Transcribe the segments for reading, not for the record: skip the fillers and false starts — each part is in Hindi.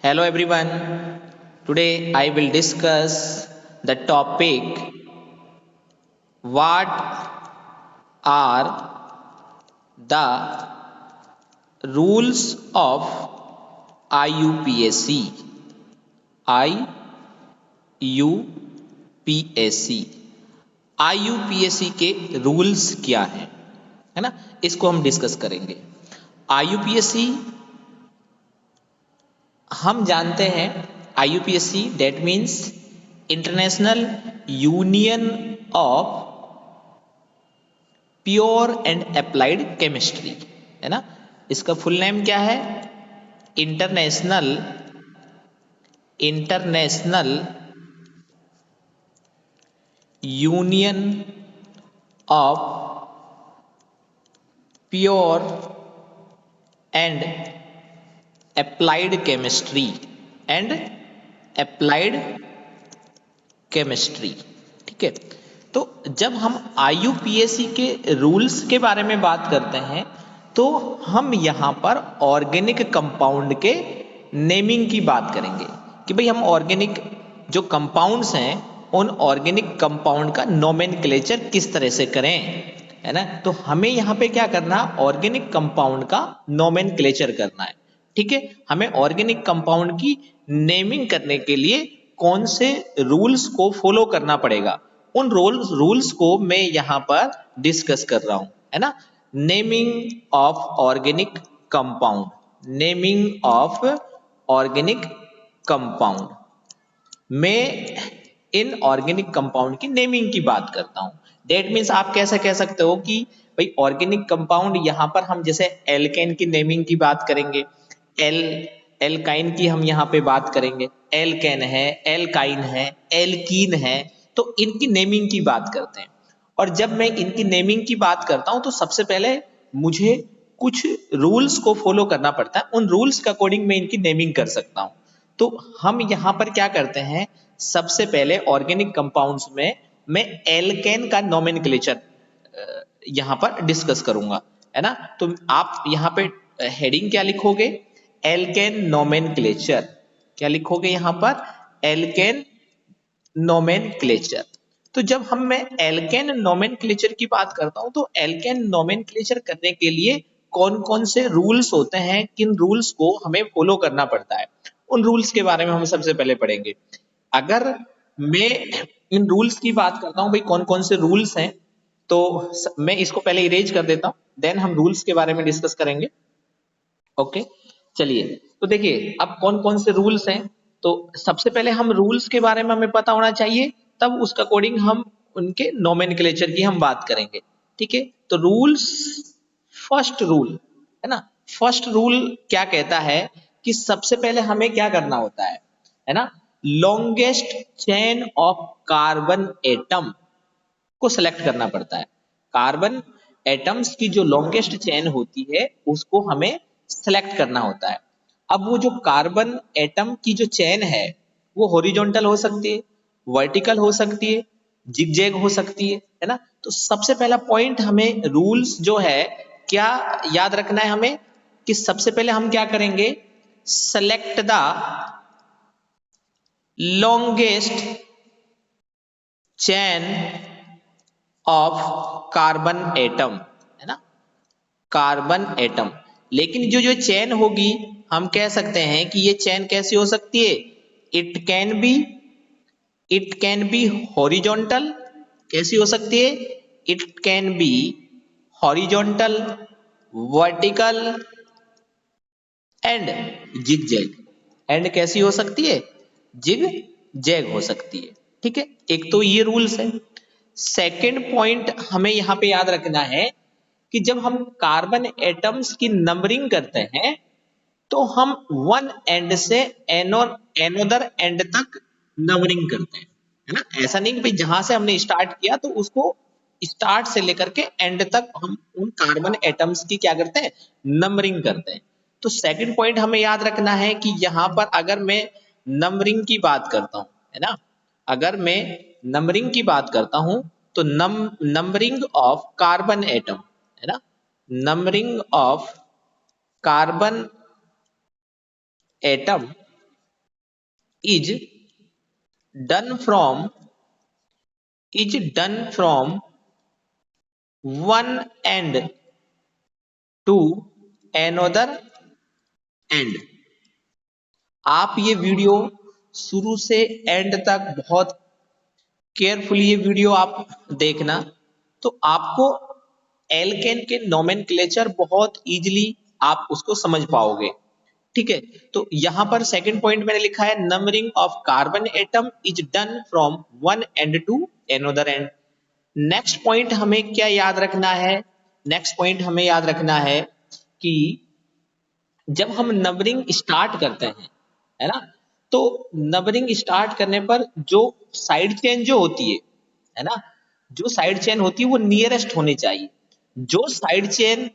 Hello everyone. Today I will discuss the topic what are the rules of IUPAC. IUPAC IUPAC के रूल्स क्या है ना, इसको हम डिस्कस करेंगे। IUPAC हम जानते हैं, IUPAC that means international union of pure and applied chemistry, है ना। इसका फुल नेम क्या है? International international union of pure and applied chemistry applied chemistry. ठीक है, तो जब हम IUPAC के रूल्स के बारे में बात करते हैं तो हम यहाँ पर ऑर्गेनिक कंपाउंड के नेमिंग की बात करेंगे कि भाई हम ऑर्गेनिक जो कंपाउंड्स हैं उन ऑर्गेनिक कंपाउंड का नोमेनक्लेचर किस तरह से करें, है ना। तो हमें यहाँ पे क्या करना, ऑर्गेनिक कंपाउंड का नोमेनक्लेचर करना है। ठीक है, हमें ऑर्गेनिक कंपाउंड की नेमिंग करने के लिए कौन से रूल्स को फॉलो करना पड़ेगा, उन रूल्स को मैं यहां पर डिस्कस कर रहा हूं, है ना। Naming of organic compound, naming of organic compound. मैं इन ऑर्गेनिक कंपाउंड की नेमिंग की बात करता हूं। डेट मीन्स आप कैसे कह सकते हो कि भाई ऑर्गेनिक कंपाउंड, यहां पर हम जैसे एल्केन की नेमिंग की बात करेंगे, एल एल्काइन की हम यहाँ पे बात करेंगे, एल्केन है, एल्काइन है, एल्कीन है, तो इनकी नेमिंग की बात करते हैं। और जब मैं इनकी नेमिंग की बात करता हूं तो सबसे पहले मुझे कुछ रूल्स को फॉलो करना पड़ता है, उन रूल्स के अकॉर्डिंग मैं इनकी नेमिंग कर सकता हूं। तो हम यहां पर क्या करते हैं, सबसे पहले ऑर्गेनिक कंपाउंड्स में मैं एल्केन का नोमेनक्लेचर यहां पर डिस्कस करूंगा, है ना। तो आप यहां पे हेडिंग क्या लिखोगे, एल्केन नोमेनक्लेचर। क्या लिखोगे यहां पर, एल्केन नोमेनक्लेचर। तो जब मैं एल्केन नोमेनक्लेचर की बात करता हूं तो एल्केन नोमेनक्लेचर करने के लिए कौन कौन से रूल्स होते हैं, किन रूल्स को हमें फॉलो करना पड़ता है, उन रूल्स के बारे में हम सबसे पहले पढ़ेंगे। अगर मैं इन रूल्स की बात करता हूं, भाई कौन कौन से रूल्स हैं, तो मैं इसको पहले इरेज कर देता हूं, देन हम रूल्स के बारे में डिस्कस करेंगे। ओके, चलिए। तो देखिए अब कौन कौन से रूल्स हैं, तो सबसे पहले हम रूल्स के बारे में हमें पता होना चाहिए, तब उसके अकॉर्डिंग हम उनके नोमेनक्लेचर की हम बात करेंगे। ठीक है, तो रूल्स, फर्स्ट रूल, है ना। फर्स्ट रूल क्या कहता है कि सबसे पहले हमें क्या करना होता है ना, longest chain of carbon atom को सिलेक्ट करना पड़ता है। कार्बन एटम्स की जो लॉन्गेस्ट चेन होती है उसको हमें सिलेक्ट करना होता है। अब वो जो कार्बन एटम की जो चेन है वो हॉरिजॉन्टल हो सकती है, वर्टिकल हो सकती है, जिगजैग हो सकती है ना। तो सबसे पहला पॉइंट हमें रूल्स जो है क्या याद रखना है हमें, कि सबसे पहले हम क्या करेंगे, select the longest chain of carbon atom, है ना, कार्बन एटम। लेकिन जो जो चेन होगी हम कह सकते हैं कि ये चेन कैसी हो सकती है, it can be it can be horizontal. कैसी हो सकती है, it can be horizontal, vertical and zigzag. And कैसी हो सकती है, जिग जैग हो सकती है। ठीक है, एक तो ये रूल्स है। सेकेंड पॉइंट हमें यहां पे याद रखना है कि जब हम कार्बन एटम्स की नंबरिंग करते हैं तो हम वन एंड से एनोदर एंड तक नंबरिंग करते हैं, है ना। ऐसा नहीं कि भाई जहां से हमने स्टार्ट किया तो उसको स्टार्ट से लेकर के एंड तक हम उन कार्बन एटम्स की क्या करते हैं, नंबरिंग करते हैं। तो सेकंड पॉइंट हमें याद रखना है कि यहां पर अगर मैं नंबरिंग की बात करता हूं, है ना, अगर मैं नंबरिंग की बात करता हूं तो नंबरिंग ऑफ कार्बन एटम, है ना, numbering of carbon atom is done from one end to another end। आप ये वीडियो शुरू से एंड तक बहुत केयरफुली ये वीडियो आप देखना, तो आपको एल्केन के नोमेनक्लेचर बहुत इजीली आप उसको समझ पाओगे। ठीक है, तो यहां पर सेकंड पॉइंट मैंने लिखा है numbering of carbon atom is done from one end to another end. Next point हमें क्या याद रखना है, नेक्स्ट पॉइंट हमें याद रखना है कि जब हम नंबरिंग स्टार्ट करते हैं, है ना, तो नंबरिंग स्टार्ट करने पर जो साइड चेन जो होती है ना, जो साइड चेन होती है वो नियरेस्ट होनी चाहिए। जो साइड चेन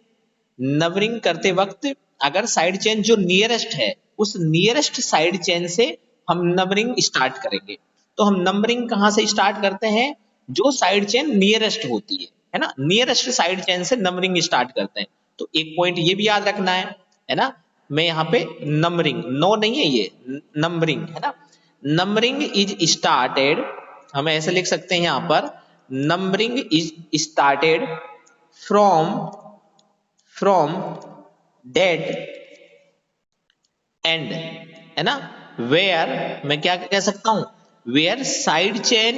नंबरिंग करते वक्त अगर साइड चेन जो नियरेस्ट है उस नियरेस्ट साइड चेन से हम नंबरिंग स्टार्ट करेंगे। तो हम नंबरिंग कहां से स्टार्ट करते हैं, जो साइड चेन नियरेस्ट होती है ना, नियरेस्ट साइड चेन से नंबरिंग स्टार्ट करते हैं। तो एक पॉइंट ये भी याद रखना है ना। मैं यहाँ पे नंबरिंग, नो नहीं है ये, नंबरिंग है ना, नंबरिंग इज स्टार्टेड, हम ऐसे लिख सकते हैं यहाँ पर numbering is started from that end, है ना, वेयर, मैं क्या कह सकता हूं, where side chain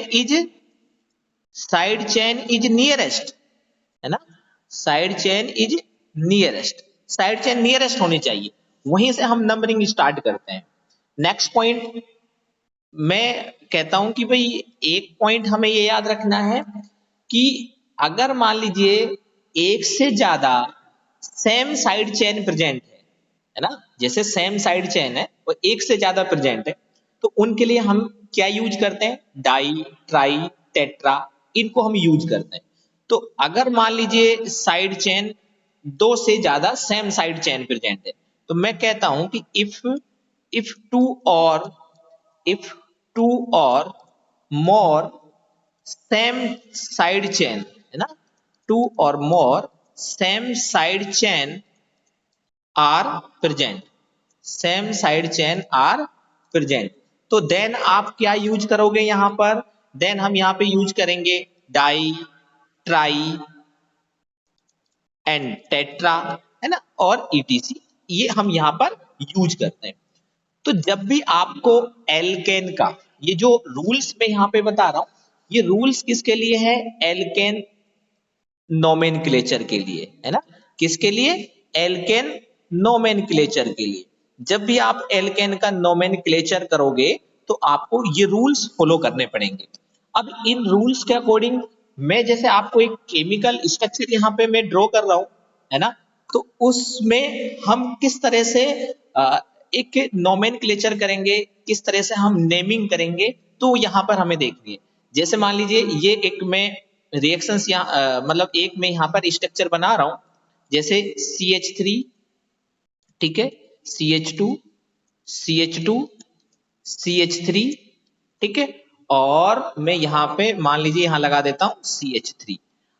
is nearest, है ना, side chain is nearest, side chain nearest होनी चाहिए, वहीं से हम नंबरिंग स्टार्ट करते हैं। नेक्स्ट पॉइंट मैं कहता हूं कि भाई एक पॉइंट हमें ये याद रखना है कि अगर मान लीजिए एक से ज्यादा सेम साइड चेन प्रेजेंट है ना, जैसे सेम साइड चेन है और एक से ज्यादा प्रेजेंट है, तो उनके लिए हम क्या यूज करते हैं, डाई, ट्राई, टेट्रा, इनको हम यूज करते हैं। तो अगर मान लीजिए साइड चेन दो से ज्यादा सेम साइड चेन प्रेजेंट है, तो मैं कहता हूं कि इफ टू और मोर सेम साइड चेन, है ना, टू और more same side chain are present, same side chain are present, तो देन आप क्या यूज करोगे यहां पर, देन हम यहां पे यूज करेंगे डाई, ट्राई एंड टेट्रा, है ना, और ईटीसी, ये हम यहां पर यूज करते हैं। तो जब भी आपको एल्केन का ये जो रूल्स मैं यहां पे बता रहा हूं, ये रूल्स किसके लिए है, एल्केन नोमेनक्लेचर के लिए, है ना, किसके लिए, एल्केन नोमेनक्लेचर के लिए। जब भी आप एल्केन का नोमेनक्लेचर करोगे तो आपको ये रूल्स फॉलो करने पड़ेंगे। अब इन रूल्स के अकॉर्डिंग मैं जैसे आपको एक केमिकल स्ट्रक्चर यहाँ पे मैं ड्रॉ कर रहा हूं, है ना, तो उसमें हम किस तरह से एक नोमेनक्लेचर करेंगे, किस तरह से हम नेमिंग करेंगे, तो यहाँ पर हमें देखनी है। जैसे मान लीजिए ये एक मैं रिएक्शंस यहाँ मतलब एक मैं यहाँ पर स्ट्रक्चर बना रहा हूं, जैसे CH3, ठीक है, CH2, CH2, CH3, ठीक है, और मैं यहाँ पे मान लीजिए यहाँ लगा देता हूं CH3।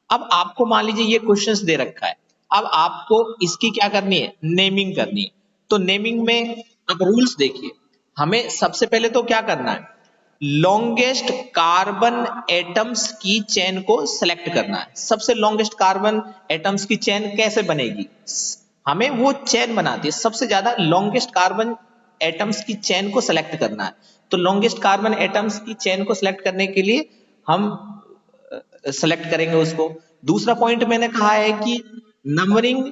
अब आपको मान लीजिए ये क्वेश्चंस दे रखा है, अब आपको इसकी क्या करनी है, नेमिंग करनी है। तो नेमिंग में अब रूल्स देखिए, हमें सबसे पहले तो क्या करना है, लॉन्गेस्ट कार्बन एटम्स की चेन को सिलेक्ट करना है। सबसे लॉन्गेस्ट कार्बन एटम्स की चेन कैसे बनेगी, हमें वो चेन बनाती है, सबसे ज्यादा लॉन्गेस्ट कार्बन एटम्स की चेन को सिलेक्ट करना है। तो लॉन्गेस्ट कार्बन एटम्स की चेन को सिलेक्ट करने के लिए हम सेलेक्ट करेंगे उसको। दूसरा पॉइंट मैंने कहा है कि नंबरिंग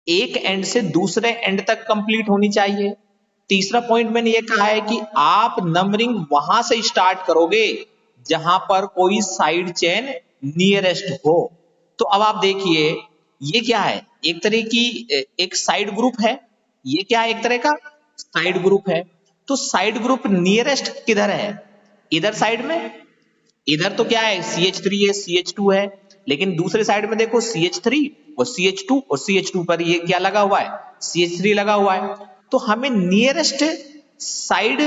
एक एंड से दूसरे एंड तक कंप्लीट होनी चाहिए। तीसरा पॉइंट मैंने ये कहा है कि आप नंबरिंग वहां से स्टार्ट करोगे जहां पर कोई साइड चेन नियरेस्ट हो। तो अब आप देखिए ये क्या है, एक तरह की एक साइड ग्रुप है, ये क्या है, एक तरह का साइड ग्रुप है। तो साइड ग्रुप नियरेस्ट किधर है, इधर साइड में, इधर तो क्या है CH3 है, CH2 है, लेकिन दूसरे साइड में देखो CH3 और CH2 और CH2 पर ये क्या लगा हुआ है, CH3 लगा हुआ है। तो हमें नियरेस्ट साइड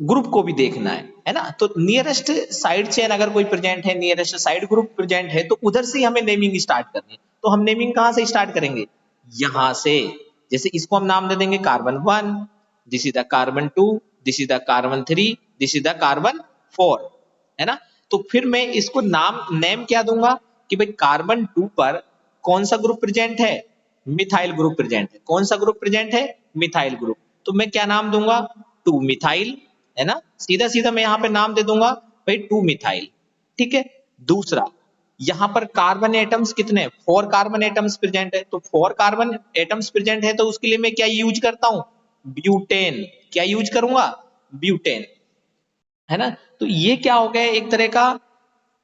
ग्रुप को भी देखना है ना, तो नियरेस्ट साइड चेन अगर कोई प्रेजेंट है, नियरेस्ट साइड ग्रुप प्रेजेंट है, तो उधर से हमें नेमिंग स्टार्ट करनी है। तो हम नेमिंग कहां से स्टार्ट करेंगे, यहां से। जैसे इसको हम नाम दे देंगे carbon 1, this is the carbon 2, this is the carbon 3, this is the carbon 4, है ना। तो फिर मैं इसको नेम क्या दूंगा कि भाई कार्बन 2 पर कौन सा ग्रुप प्रेजेंट है, मिथाइल ग्रुप प्रेजेंट है। कौन सा ग्रुप प्रेजेंट है, मिथाइल ग्रुप। तो मैं क्या नाम दूंगा, 2 मिथाइल, है ना। सीधा सीधा मैं यहाँ पे नाम दे दूंगा भाई 2 मिथाइल, ठीक है। दूसरा, यहाँ पर कार्बन एटम्स कितने, 4 कार्बन एटम्स प्रेजेंट है। तो 4 कार्बन एटम्स प्रेजेंट है तो उसके लिए मैं क्या यूज करता हूं, ब्यूटेन। क्या यूज करूंगा, ब्यूटेन, है ना। तो ये क्या हो गया, एक तरह का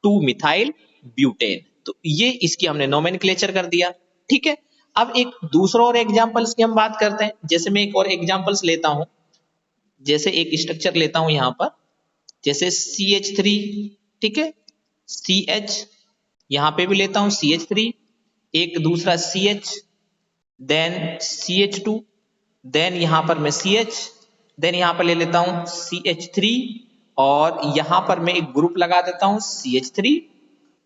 2 मिथाइल ब्यूटेन। तो ये इसकी हमने नोमेनक्लेचर कर दिया, ठीक है। अब एक दूसरा और एग्जांपल्स की हम बात करते हैं। जैसे मैं एक और एग्जांपल्स लेता हूं, जैसे एक स्ट्रक्चर लेता हूं यहां पर, जैसे CH3, ठीक है, CH, यहां पे भी लेता हूं CH3, एक दूसरा CH, देन CH2, देन यहां पर मैं CH, देन यहां पर ले लेता हूं CH3, और यहां पर मैं एक ग्रुप लगा देता हूं CH3,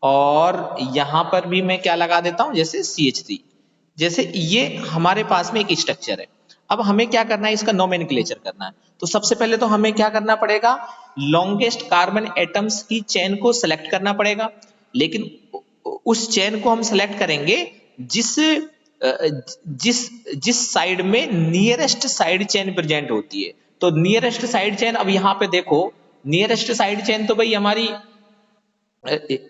और यहां पर भी मैं क्या लगा देता हूं, जैसे CH3। जैसे ये हमारे पास में एक स्ट्रक्चर है। अब हमें क्या करना है, इसका नोमेनक्लेचर करना है। तो सबसे पहले तो हमें क्या करना पड़ेगा, लॉन्गेस्ट कार्बन एटम्स की चेन को सिलेक्ट करना पड़ेगा। लेकिन उस चेन को हम सिलेक्ट करेंगे जिस जिस जिस साइड में नियरेस्ट साइड चेन प्रेजेंट होती है। तो नियरेस्ट साइड चेन, अब यहां पे देखो, नियरेस्ट साइड चेन तो भाई हमारी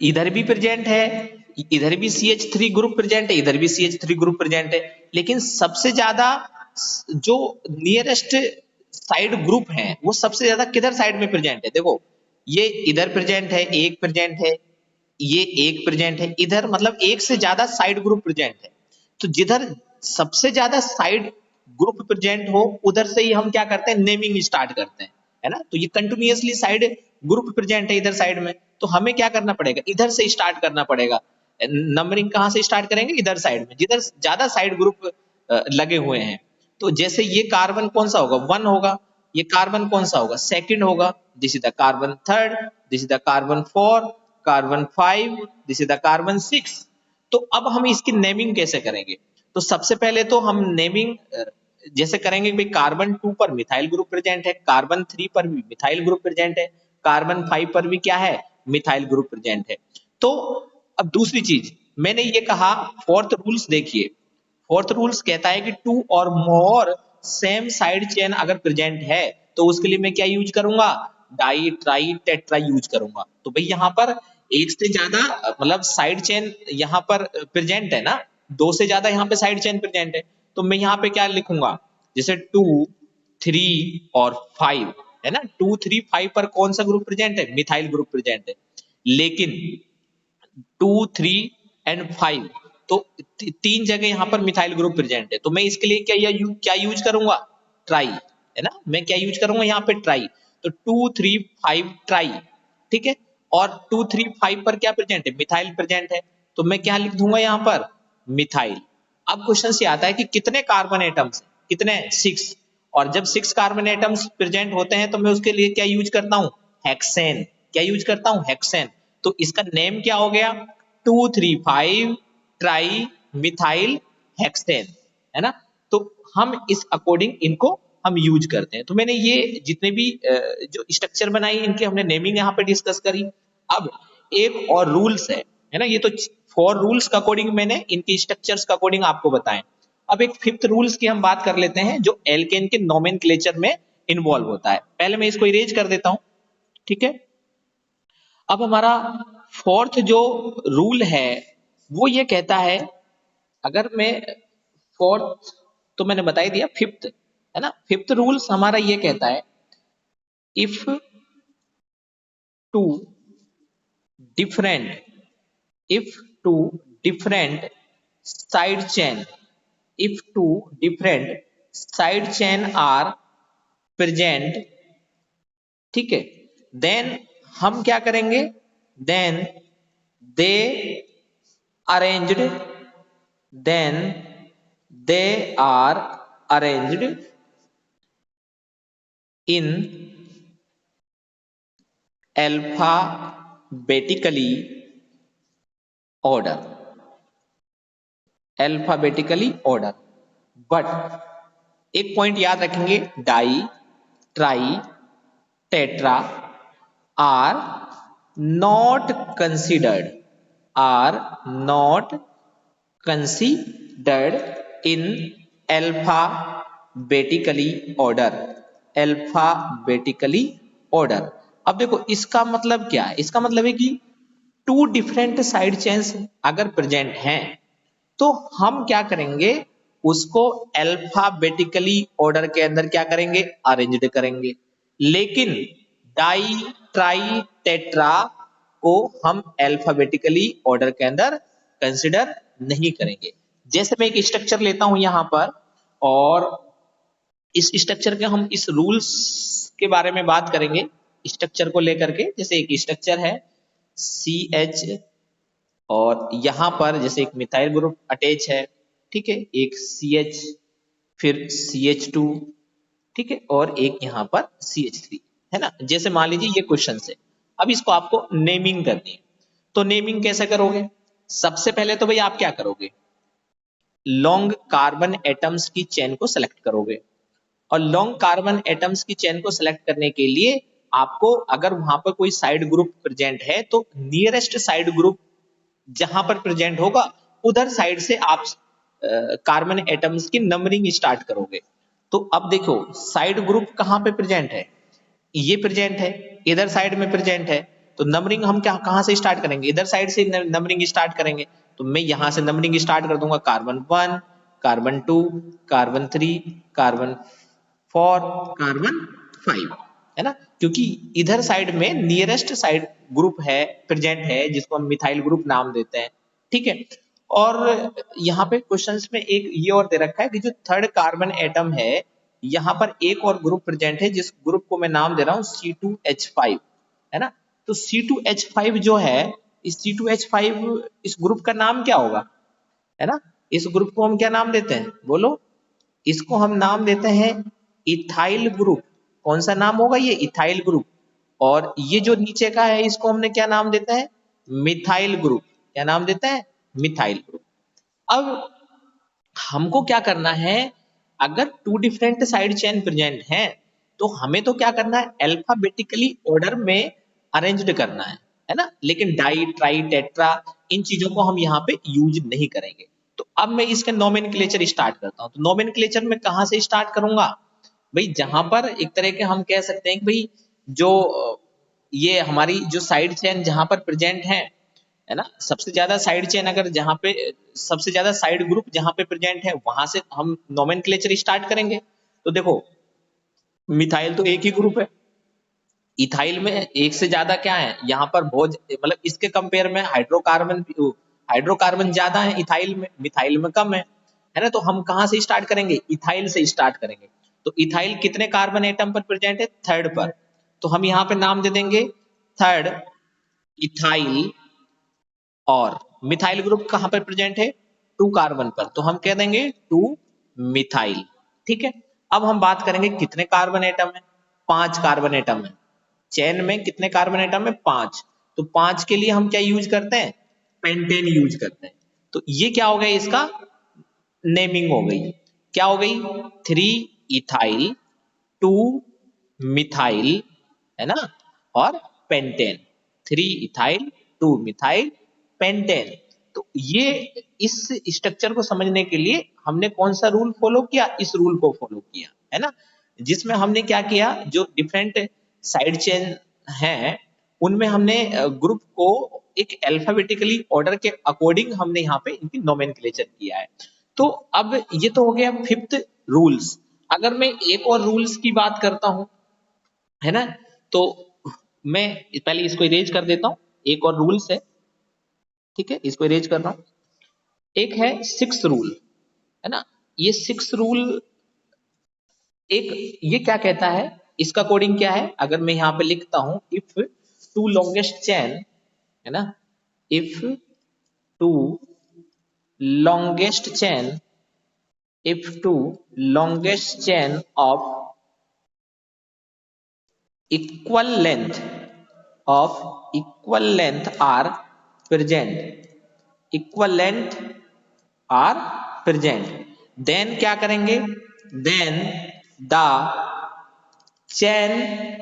इधर भी प्रेजेंट है, इधर भी CH3 ग्रुप प्रेजेंट है, इधर भी CH3 ग्रुप प्रेजेंट है। लेकिन सबसे ज्यादा जो नियरेस्ट साइड ग्रुप है वो सबसे ज्यादा किधर साइड में प्रेजेंट है, देखो ये इधर प्रेजेंट है, एक प्रेजेंट है, ये एक प्रेजेंट है, इधर मतलब एक से ज्यादा साइड ग्रुप प्रेजेंट है। तो जिधर सबसे ज्यादा साइड ग्रुप प्रेजेंट हो उधर से ही हम क्या करते हैं, नेमिंग स्टार्ट करते हैं, है ना। तो ये कंटिन्यूअसली साइड ग्रुप प्रेजेंट है इधर साइड में, तो हमें क्या करना पड़ेगा, इधर से स्टार्ट करना पड़ेगा। नंबरिंग कहां से स्टार्ट करेंगे, इधर साइड में, जिधर ज्यादा साइड ग्रुप लगे हुए हैं। तो जैसे ये कार्बन कौन सा होगा, 1 होगा। ये कार्बन कौन सा होगा, सेकंड होगा। This is the carbon third, this is the carbon 4, carbon 5, this is the carbon 6। तो अब हम इसकी नेमिंग कैसे करेंगे, तो सबसे पहले तो हम नेमिंग जैसे करेंगे कि कार्बन 2 पर मिथाइल ग्रुप प्रेजेंट है, कार्बन 3 पर भी मिथाइल ग्रुप प्रेजेंट है, कार्बन 5 पर भी क्या है, मिथाइल ग्रुप प्रेजेंट है। तो अब दूसरी चीज मैंने ये कहा, फोर्थ रूल्स देखिए, फोर्थ रूल्स कहता है कि 2 और मोर सेम साइड चेन अगर प्रेजेंट है तो उसके लिए मैं क्या यूज करूंगा, डाई ट्राई टेट्रा यूज करूंगा। तो भाई यहां पर एक से ज्यादा मतलब साइड चेन यहां पर प्रेजेंट है ना, 2 से ज्यादा यहां पे साइड चेन प्रेजेंट है। तो मैं यहां पे क्या लिखूंगा, जैसे 2, 3 और 5, है ना। 2, 3, 5 पर कौन सा ग्रुप प्रेजेंट है, मिथाइल ग्रुप प्रेजेंट है। लेकिन 2, 3 एंड 5, तो तीन जगह यहां पर मिथाइल ग्रुप प्रेजेंट है। तो मैं इसके लिए क्या यूज करूंगा, ट्राई, है ना। मैं क्या यूज करूंगा यहाँ पे, ट्राई। तो 2, 3, 5 ट्राई, ठीक है। और 2, 3, 5 पर क्या प्रेजेंट है, मिथाइल प्रेजेंट है। तो मैं क्या लिख दूंगा यहाँ पर, मिथाइल। अब क्वेश्चन से आता है कि कितने कार्बन एटम्स, कितने, 6। और जब 6 कार्बन एटम्स प्रेजेंट होते हैं तो मैं उसके लिए क्या यूज करता हूं, हेक्सेन। क्या यूज करता हूं, हेक्सेन। तो इसका नेम क्या हो गया, 2, 3, 5 ट्राई मिथाइल हेक्सेन, है ना। तो हम इस अकॉर्डिंग इनको हम यूज करते हैं। तो मैंने ये जितने भी जो स्ट्रक्चर बनाई इनकी हमने नेमिंग यहाँ पे डिस्कस करी। अब एक और रूल्स है ना। ये तो 4 रूल्स के अकॉर्डिंग मैंने इनकी स्ट्रक्चर्स के अकॉर्डिंग आपको बताएं। अब एक 5th रूल्स की हम बात कर लेते हैं जो एल्केन के नोमेनक्लेचर में इन्वॉल्व होता है। पहले मैं इसको इरेज कर देता हूं, ठीक है। अब हमारा 4th जो रूल है वो ये कहता है, अगर मैं 4th तो मैंने बता ही दिया, 5th, है ना। 5th रूल्स हमारा ये कहता है, if two different if two different side chain if two different side chain are present, ठीक है, देन हम क्या करेंगे, then they arranged then they are arranged in alphabetically order, alphabetically order, but एक पॉइंट याद रखेंगे, di tri tetra are not considered, are not considered in alphabetically order, alphabetically order. अब देखो इसका मतलब क्या है, इसका मतलब है कि टू डिफरेंट साइड चेन्स अगर प्रेजेंट हैं तो हम क्या करेंगे, उसको अल्फाबेटिकली ऑर्डर के अंदर क्या करेंगे, अरेंज्ड करेंगे। लेकिन डाई ट्राई टेट्रा को हम अल्फाबेटिकली ऑर्डर के अंदर कंसिडर नहीं करेंगे। जैसे मैं एक स्ट्रक्चर लेता हूं यहां पर, और इस स्ट्रक्चर के हम इस रूल्स के बारे में बात करेंगे स्ट्रक्चर को लेकर के। जैसे एक स्ट्रक्चर है CH, और यहां पर जैसे एक मिथाइल ग्रुप अटैच है, ठीक है, एक CH, फिर CH2, ठीक है, और एक यहाँ पर CH3, है ना। जैसे मान लीजिए ये क्वेश्चन है, अब इसको आपको नेमिंग करनी है। तो नेमिंग कैसे करोगे, सबसे पहले तो भाई आप क्या करोगे, लॉन्ग कार्बन एटम्स की चेन को सेलेक्ट करोगे, और लॉन्ग कार्बन एटम्स की चेन को सेलेक्ट करने के लिए आपको, अगर वहां पर कोई साइड ग्रुप प्रेजेंट है तो नियरेस्ट साइड ग्रुप जहां पर प्रेजेंट होगा उधर साइड से आप कार्बन एटम्स की नंबरिंग स्टार्ट करोगे। तो अब देखो साइड ग्रुप कहां पे प्रेजेंट है, ये प्रेजेंट है, इधर साइड में प्रेजेंट है, तो नंबरिंग हम क्या कहां से स्टार्ट करेंगे, इधर साइड से नंबरिंग स्टार्ट करेंगे। तो मैं यहां से नंबरिंग स्टार्ट कर दूंगा, carbon 1, carbon 2, carbon 3, carbon 4, carbon 5, है ना, क्योंकि इधर साइड में नियरेस्ट साइड ग्रुप है प्रेजेंट है जिसको हम मिथाइल ग्रुप नाम देते हैं, ठीक है। और यहाँ पे क्वेश्चंस में एक ये और दे रखा है कि जो थर्ड कार्बन एटम है यहाँ पर एक और ग्रुप प्रेजेंट है जिस ग्रुप को मैं नाम दे रहा हूँ C2H5, है ना। तो C2H5 जो है, इस C2H5 इस ग्रुप का नाम क्या होगा, है ना। इस ग्रुप को हम क्या नाम देते हैं बोलो, इसको हम नाम देते हैं इथाइल ग्रुप। कौन सा नाम होगा, ये इथाइल ग्रुप। और ये जो नीचे का है इसको हमने क्या नाम देते हैं, मिथाइल ग्रुप। क्या नाम देते हैं, मिथाइल ग्रुप। अब हमको क्या करना है, अगर two different side chain present हैं तो हमें तो क्या करना है, अल्फाबेटिकली ऑर्डर में अरेंज्ड करना है ना। लेकिन डाई ट्राई टेट्रा इन चीजों को हम यहाँ पे यूज नहीं करेंगे। तो अब मैं इसका नोमेनक्लेचर स्टार्ट करता हूँ। तो नोमेनक्लेचर में कहाँ से स्टार्ट करूंगा भाई, जहां पर एक तरह के हम कह सकते हैं कि भाई जो ये हमारी जो साइड चेन जहां पर प्रेजेंट है ना, सबसे ज्यादा साइड चेन अगर जहां पे सबसे ज्यादा साइड ग्रुप जहां पे प्रेजेंट है वहां से हम नोमेनक्लेचर स्टार्ट करेंगे। तो देखो मिथाइल तो एक ही ग्रुप है, इथाइल में एक से ज्यादा क्या है यहाँ पर बहुत, मतलब इसके कंपेयर में हाइड्रोकार्बन ज्यादा है इथाइल में, मिथाइल में कम है ना। तो हम कहां से स्टार्ट करेंगे, इथाइल से स्टार्ट करेंगे। तो इथाइल कितने कार्बन एटम पर प्रेजेंट है, थर्ड पर। तो हम यहाँ पे नाम दे देंगे थर्ड इथाइल, और मिथाइल ग्रुप कहां पर प्रेजेंट है, 2 कार्बन पर, तो हम कह देंगे 2 मिथाइल, ठीक है। अब हम बात करेंगे कितने कार्बन एटम है, 5 कार्बन एटम है, चेन में कितने कार्बन एटम है, 5। तो 5 के लिए हम क्या यूज करते हैं, पेंटेन यूज करते हैं। तो ये क्या हो गया, इसका नेमिंग हो गई, क्या हो गई, 3 इथाइल 2 मिथाइल, है ना, और पेंटेन, 3 इथाइल 2 मिथाइल पेंटेन। तो ये इस स्ट्रक्चर को समझने के लिए हमने कौन सा रूल फॉलो किया, इस रूल को फॉलो किया, है ना, जिसमें हमने क्या किया, जो डिफरेंट साइड चेन हैं उनमें हमने ग्रुप को एक अल्फाबेटिकली ऑर्डर के अकॉर्डिंग हमने यहाँ पे इनकी नोमेनक्लेचर किया है। तो अब ये तो हो गया फिफ्थ रूल्स। अगर मैं एक और रूल्स की बात करता हूं, है ना, तो मैं पहले इसको इरेज कर देता हूं। एक और रूल्स है, ठीक है, इसको इरेज कर रहा हूं। एक है सिक्स रूल, है ना। ये सिक्स रूल एक ये क्या कहता है, इसका कोडिंग क्या है, अगर मैं यहां पे लिखता हूं, इफ टू लॉन्गेस्ट चेन, है ना, if two longest chain if two longest chain of equal length of equal length are present, equal length are present, then क्या करेंगे, then the chain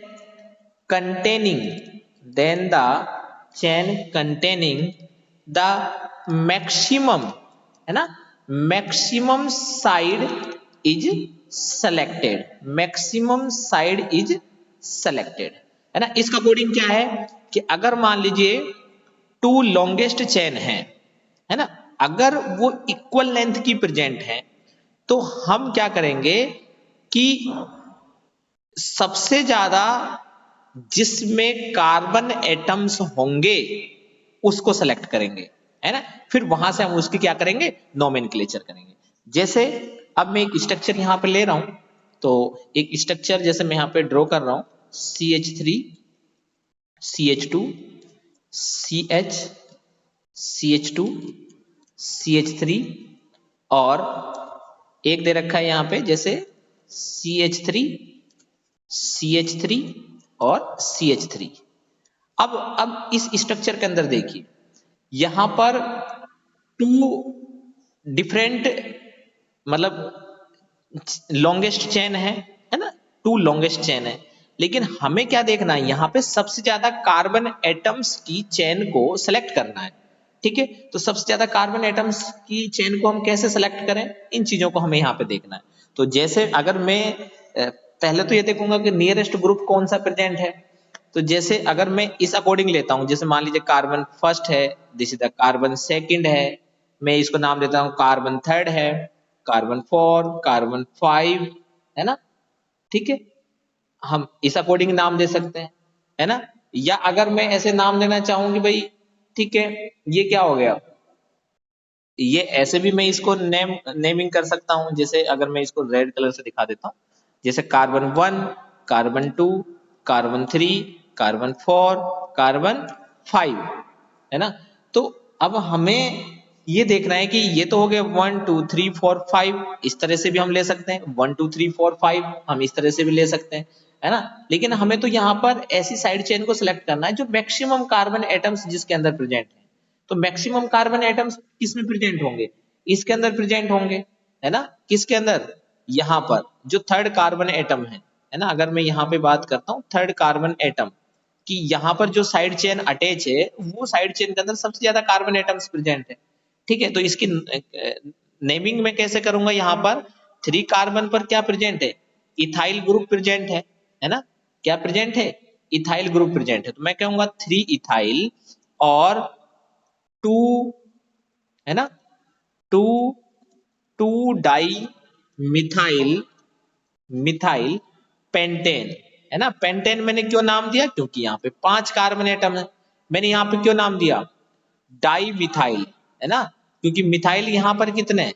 containing then the chain containing the maximum, है ना, maximum side is selected, maximum side is selected, है ना। इसका कोडिंग क्या है कि अगर मान लीजिए टू लॉन्गेस्ट चेन है ना, अगर वो इक्वल लेंथ की प्रेजेंट है तो हम क्या करेंगे कि सबसे ज्यादा जिसमें कार्बन एटम्स होंगे उसको सेलेक्ट करेंगे, है ना। फिर वहां से हम उसकी क्या करेंगे, नोमेनक्लेचर करेंगे। जैसे अब मैं एक स्ट्रक्चर यहां पे ले रहा हूं, तो एक स्ट्रक्चर जैसे मैं यहां पे ड्रॉ कर रहा हूं, CH3 CH2 CH CH2 CH3 और एक दे रखा है यहां पे जैसे CH3 CH3 और CH3। अब इस स्ट्रक्चर के अंदर देखिए यहां पर टू डिफरेंट मतलब लॉन्गेस्ट चेन है ना, टू लॉन्गेस्ट चेन है, लेकिन हमें क्या देखना है, यहां पे सबसे ज्यादा कार्बन एटम्स की चेन को सेलेक्ट करना है, ठीक है। तो सबसे ज्यादा कार्बन एटम्स की चेन को हम कैसे सेलेक्ट करें, इन चीजों को हमें यहाँ पे देखना है। तो जैसे अगर मैं पहले तो ये देखूंगा कि नियरेस्ट ग्रुप कौन सा प्रेजेंट है, तो जैसे अगर मैं इस अकॉर्डिंग लेता हूं, जैसे मान लीजिए कार्बन फर्स्ट है, this is the carbon second है, मैं इसको नाम देता हूं कार्बन थर्ड है, कार्बन फोर, कार्बन फाइव, है ना, ठीक है। हम इस अकॉर्डिंग नाम दे सकते हैं, है ना। या अगर मैं ऐसे नाम देना चाहूंगी भाई, ठीक है, ये क्या हो गया, ये ऐसे भी मैं इसको नेमिंग कर सकता हूं। जैसे अगर मैं इसको रेड कलर से दिखा देता हूं, जैसे carbon one, carbon two, carbon three, carbon four, carbon five, है ना। तो अब हमें ये देखना है कि ये तो हो गया one two three four five, इस तरह से भी हम ले सकते हैं, one two three four five हम इस तरह से भी ले सकते हैं, है ना। लेकिन हमें तो यहाँ पर ऐसी साइड चेन को सिलेक्ट करना है जो मैक्सिमम कार्बन एटम्स जिसके अंदर प्रेजेंट है। तो मैक्सिमम कार्बन एटम्स किसमें प्रेजेंट होंगे, इसके अंदर प्रेजेंट होंगे, है ना। किसके अंदर, यहाँ पर जो थर्ड कार्बन एटम है ना। अगर मैं यहाँ पे बात करता हूँ थर्ड कार्बन एटम कि यहाँ पर जो साइड चेन अटैच है वो साइड चेन के अंदर सबसे ज्यादा कार्बन एटम्स प्रेजेंट है, ठीक है। तो इसकी नेमिंग में कैसे करूंगा, यहाँ पर थ्री कार्बन पर क्या प्रेजेंट है, इथाइल ग्रुप प्रेजेंट है ना, क्या प्रेजेंट है, इथाइल ग्रुप प्रेजेंट है। तो मैं कहूंगा थ्री इथाइल और टू, है ना, two two dimethyl, methyl pentane, है ना। पेंटेन मैंने क्यों नाम दिया, क्योंकि यहाँ पे पांच कार्बन एटम है। मैंने यहाँ पे क्यों नाम दिया डाई मिथाइल, है ना, क्योंकि मिथाइल यहाँ पर कितने हैं,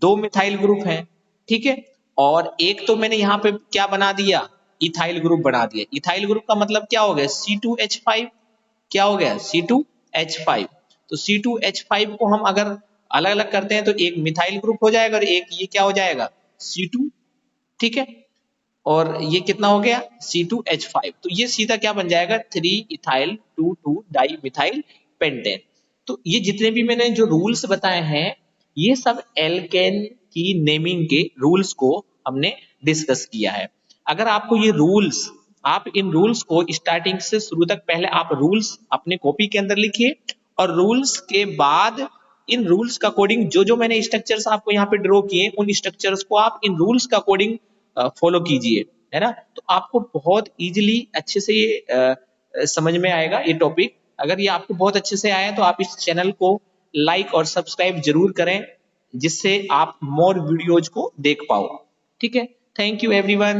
दो मिथाइल ग्रुप हैं, ठीक है। और एक तो मैंने यहाँ पे क्या बना दिया, इथाइल ग्रुप बना दिया। इथाइल ग्रुप का मतलब क्या हो गया, C2H5, क्या हो गया C2H5। तो C2H5 को हम अगर अलग अलग करते हैं तो एक मिथाइल ग्रुप हो जाएगा और एक ये क्या हो जाएगा C2, ठीक है। और ये कितना हो गया C2H5, तो ये सीधा क्या बन जाएगा three ethyl two two dimethyl pentane. तो ये जितने भी मैंने जो रूल्स बताए हैं ये सब एल्केन की नेमिंग के रूल्स को हमने डिस्कस किया है। अगर आपको ये रूल्स, आप इन रूल्स को स्टार्टिंग से शुरू तक पहले आप रूल्स अपने कॉपी के अंदर लिखिए और रूल्स के बाद इन रूल्स का कोडिंग जो जो मैंने स्ट्रक्चर्स आपको यहाँ पे ड्रॉ किए उन स्ट्रक्चर्स को आप इन रूल्स का कोडिंग फॉलो कीजिए, है ना। तो आपको बहुत इजीली अच्छे से ये समझ में आएगा ये टॉपिक। अगर ये आपको बहुत अच्छे से आया तो आप इस चैनल को लाइक और सब्सक्राइब जरूर करें जिससे आप मोर वीडियोज को देख पाओ, ठीक है। Thank you everyone.